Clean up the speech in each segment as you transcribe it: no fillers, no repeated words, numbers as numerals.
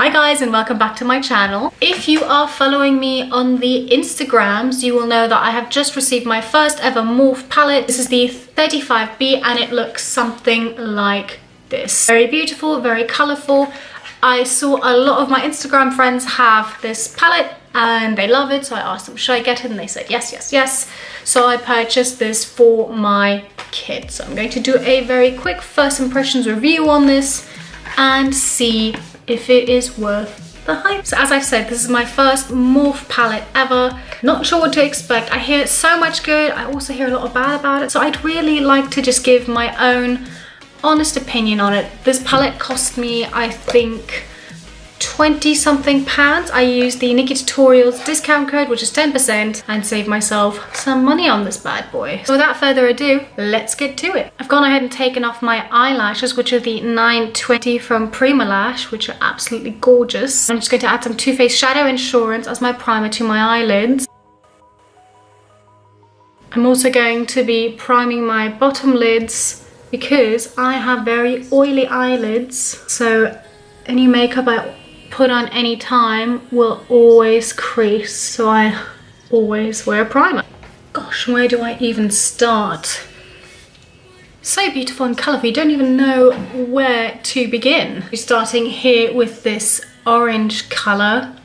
Hi guys, and welcome back to my channel. If you are following me on the Instagrams, you will know that I have just received my first ever Morphe palette. This is the 35B and it looks something like this. Very beautiful, very colourful. I saw a lot of my Instagram friends have this palette and they love it, so I asked them, should I get it? And they said yes, yes, yes. So I purchased this for my kids. So I'm going to do a very quick first impressions review on this and see if it is worth the hype. So as I've said, this is my first Morphe palette ever. Not sure what to expect. I hear so much good. I also hear a lot of bad about it. So I'd really like to just give my own honest opinion on it. This palette cost me, I think, 20 something pounds. I used the Nikki Tutorials discount code, which is 10%, and saved myself some money on this bad boy. So without further ado, let's get to it. I've gone ahead and taken off my eyelashes, which are the 920 from Prima Lash, which are absolutely gorgeous. I'm just going to add some Too Faced Shadow Insurance as my primer to my eyelids. I'm also going to be priming my bottom lids because I have very oily eyelids, so any makeup I put on any time will always crease, so I always wear a primer. Gosh, where do I even start? So beautiful and colourful, you don't even know where to begin. We're starting here with this orange colour.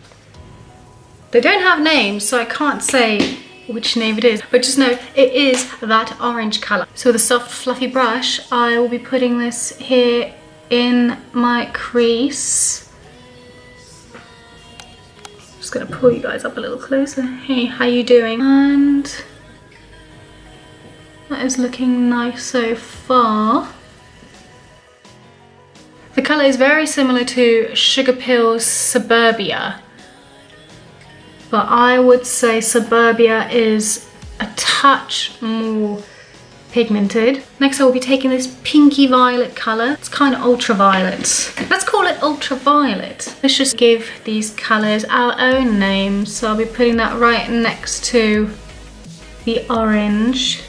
They don't have names, so I can't say which name it is, but just know it is that orange colour. So with a soft fluffy brush, I will be putting this here in my crease. Just gonna pull you guys up a little closer. Hey, how you doing? And that is looking nice so far. The colour is very similar to Sugar Pill's Suburbia, but I would say Suburbia is a touch more pigmented. Next I will be taking this pinky violet colour. It's kind of ultraviolet. Let's call it ultraviolet. Let's just give these colours our own names. So I'll be putting that right next to the orange.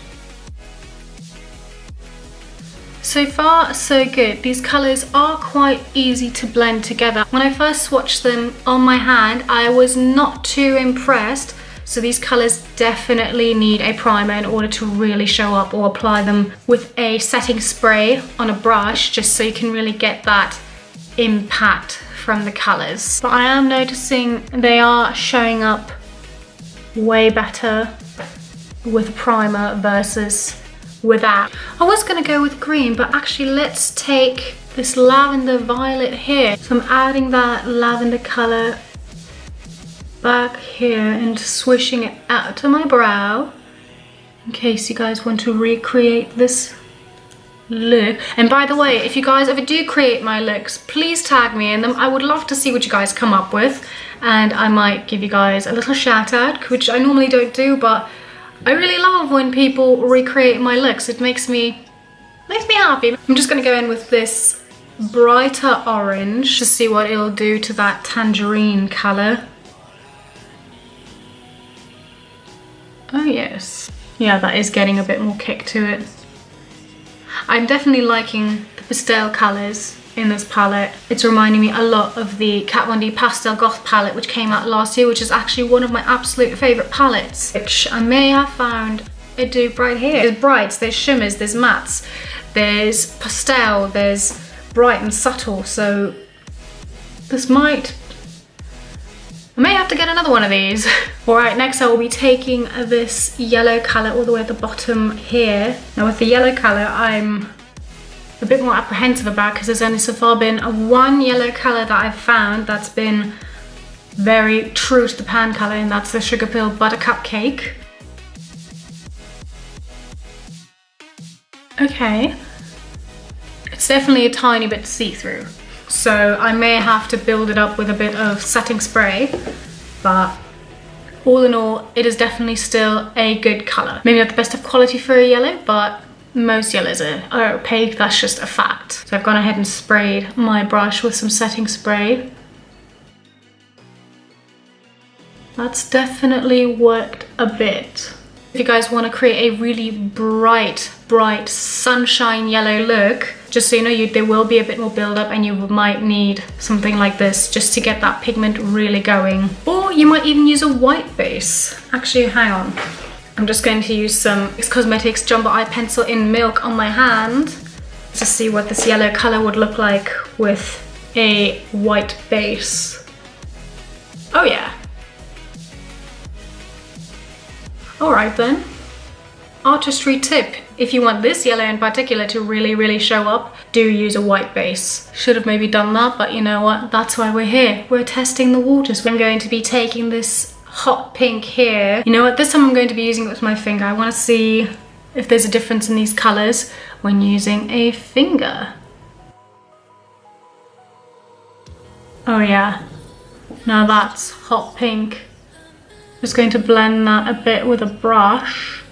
So far so good. These colours are quite easy to blend together. When I first swatched them on my hand, I was not too impressed. So these colours definitely need a primer in order to really show up, or apply them with a setting spray on a brush just so you can really get that impact from the colours. But I am noticing they are showing up way better with a primer versus without. I was going to go with green, but actually let's take this lavender violet here. So I'm adding that lavender colour back here and swishing it out to my brow in case you guys want to recreate this look. And by the way, if you guys ever do create my looks, please tag me in them. I would love to see what you guys come up with, and I might give you guys a little shout out, which I normally don't do, but I really love when people recreate my looks. It makes me happy. I'm just gonna go in with this brighter orange to see what it'll do to that tangerine color. Oh yes. Yeah, that is getting a bit more kick to it. I'm definitely liking the pastel colours in this palette. It's reminding me a lot of the Kat Von D Pastel Goth palette, which came out last year, which is actually one of my absolute favourite palettes, which I may have found a dupe right here. There's brights, there's shimmers, there's mattes, there's pastel, there's bright and subtle, so this I may have to get another one of these. Alright, next I will be taking this yellow colour all the way at the bottom here. Now with the yellow colour I'm a bit more apprehensive about, because there's only so far been one yellow colour that I've found that's been very true to the pan colour, and that's the Sugar Pill Buttercup Cake. Okay. It's definitely a tiny bit see-through, so I may have to build it up with a bit of setting spray, but all in all, it is definitely still a good colour. Maybe not the best of quality for a yellow, but most yellows are opaque, that's just a fact. So I've gone ahead and sprayed my brush with some setting spray. That's definitely worked a bit. If you guys want to create a really bright sunshine yellow look, just so you know, there will be a bit more build up and you might need something like this just to get that pigment really going. Or you might even use a white base. Actually, hang on. I'm just going to use some NYX Cosmetics Jumbo Eye Pencil in Milk on my hand to see what this yellow color would look like with a white base. Oh yeah. Alright then. Artistry tip. If you want this yellow in particular to really show up, do use a white base. Should have maybe done that, but you know what? That's why we're here. We're testing the waters. I'm going to be taking this hot pink here. You know what? This time I'm going to be using it with my finger. I want to see if there's a difference in these colors when using a finger. Oh yeah. Now that's hot pink. Just going to blend that a bit with a brush.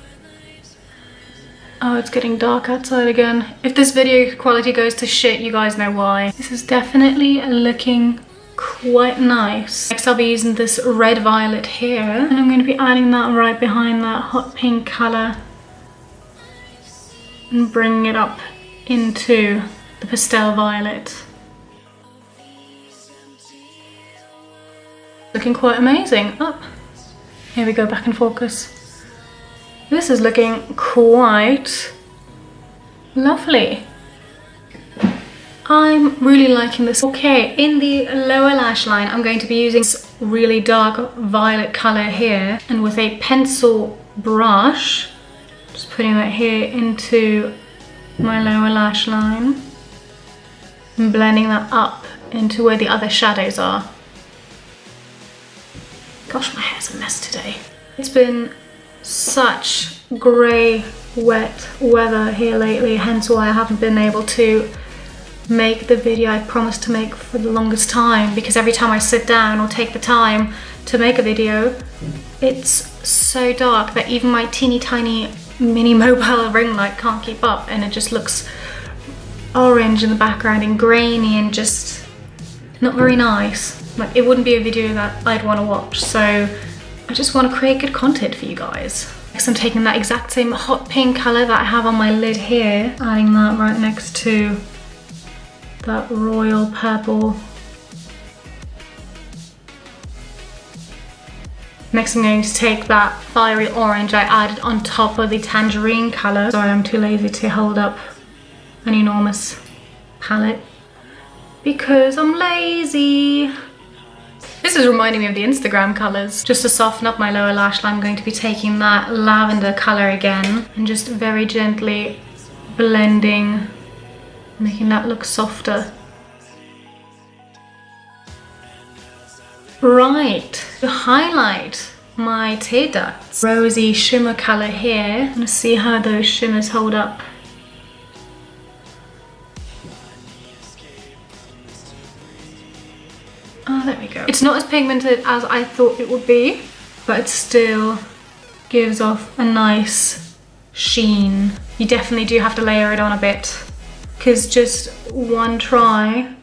Oh, it's getting dark outside again. If this video quality goes to shit, you guys know why. This is definitely looking quite nice. Next I'll be using this red violet here, and I'm going to be adding that right behind that hot pink color and bringing it up into the pastel violet. Looking quite amazing. Up. Here we go, back in focus. This is looking quite lovely. I'm really liking this. Okay, in the lower lash line, I'm going to be using this really dark violet color here, and with a pencil brush, just putting that here into my lower lash line and blending that up into where the other shadows are. Gosh, my hair's a mess today. It's been such grey, wet weather here lately, hence why I haven't been able to make the video I promised to make for the longest time, because every time I sit down or take the time to make a video, it's so dark that even my teeny tiny mini mobile ring light can't keep up, and it just looks orange in the background and grainy and just not very nice. Like, it wouldn't be a video that I'd want to watch, so I just want to create good content for you guys. Next I'm taking that exact same hot pink colour that I have on my lid here, adding that right next to that royal purple. Next I'm going to take that fiery orange I added on top of the tangerine colour. Sorry, I'm too lazy to hold up an enormous palette because I'm lazy. This is reminding me of the Instagram colours. Just to soften up my lower lash line, I'm going to be taking that lavender colour again and just very gently blending, making that look softer. Right, to highlight my tear ducts, rosy shimmer colour here. I'm gonna see how those shimmers hold up. Oh, there we go. It's not as pigmented as I thought it would be, but it still gives off a nice sheen. You definitely do have to layer it on a bit, because just one try,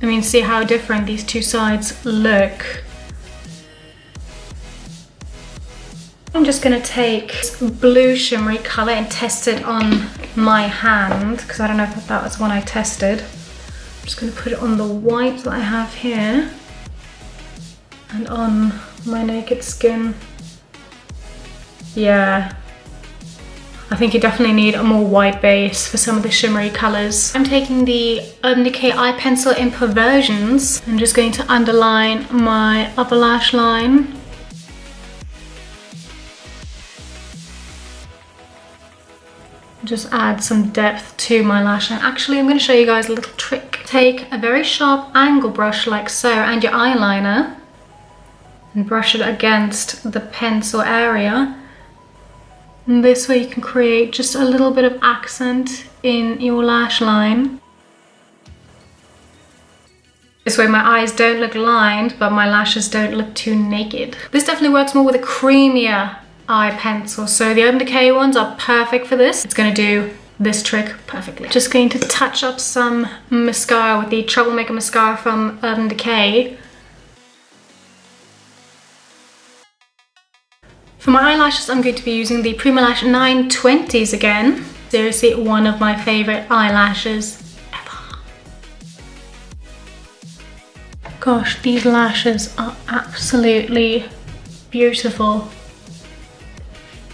I mean, see how different these two sides look. I'm just gonna take this blue shimmery color and test it on my hand, because I don't know if that was one I tested. I'm just gonna put it on the white that I have here and on my naked skin. Yeah, I think you definitely need a more white base for some of the shimmery colors. I'm taking the Urban Decay eye pencil in Perversions. I'm just going to underline my upper lash line. Just add some depth to my lash line. Actually, I'm going to show you guys a little trick. Take a very sharp angle brush like so and your eyeliner and brush it against the pencil area. And this way you can create just a little bit of accent in your lash line. This way my eyes don't look lined, but my lashes don't look too naked. This definitely works more with a creamier eye pencil, so the Urban Decay ones are perfect for this. It's going to do this trick perfectly. Just going to touch up some mascara with the Troublemaker mascara from Urban Decay. For my eyelashes, I'm going to be using the Primalash 920s again. Seriously, one of my favorite eyelashes ever. Gosh, these lashes are absolutely beautiful.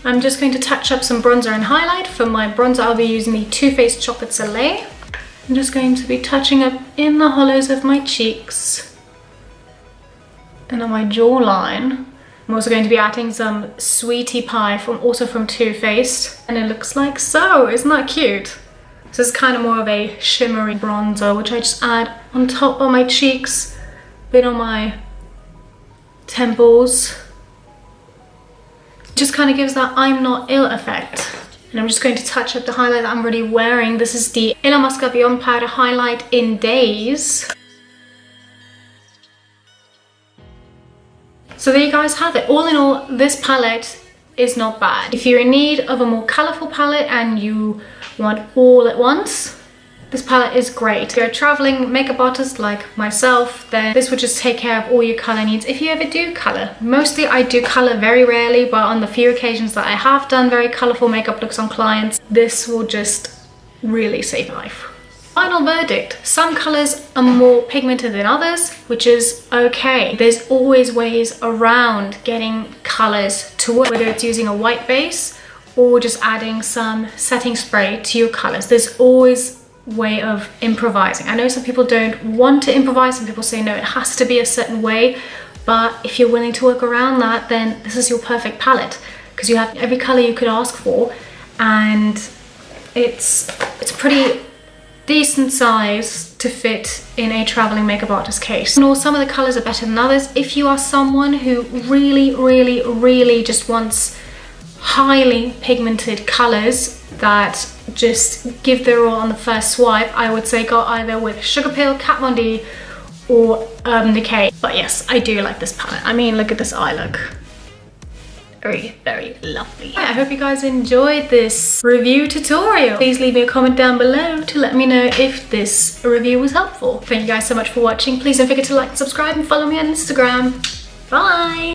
I'm just going to touch up some bronzer and highlight. For my bronzer, I'll be using the Too Faced Chocolate Soleil. I'm just going to be touching up in the hollows of my cheeks and on my jawline. I'm also going to be adding some Sweetie Pie also from Too Faced, and it looks like so. Isn't that cute? So it's kind of more of a shimmery bronzer, which I just add on top of my cheeks, a bit on my temples. Just kind of gives that I'm not ill effect. And I'm just going to touch up the highlight that I'm already wearing. This is the Illamasqua Beyond Powder Highlight in Days. So there you guys have it. All in all, this palette is not bad. If you're in need of a more colourful palette and you want all at once, this palette is great. If you're a traveling makeup artist like myself, then this would just take care of all your colour needs if you ever do colour. Mostly I do colour very rarely, but on the few occasions that I have done very colourful makeup looks on clients, this will just really save my life. Final verdict, some colours are more pigmented than others, which is okay. There's always ways around getting colours to work, whether it's using a white base or just adding some setting spray to your colours. There's always way of improvising. I know some people don't want to improvise, some people say no, it has to be a certain way, but if you're willing to work around that, then this is your perfect palette, because you have every color you could ask for, and it's pretty decent size to fit in a traveling makeup artist case. And some of the colors are better than others. If you are someone who really just wants highly pigmented colors that just give their all on the first swipe, I would say go either with Sugar Pill, Kat Von D, or Urban Decay. But yes, I do like this palette. I mean, look at this eye look. Very lovely. I hope you guys enjoyed this review tutorial. Please leave me a comment down below to let me know if this review was helpful. Thank you guys so much for watching. Please don't forget to like and subscribe and follow me on Instagram. Bye!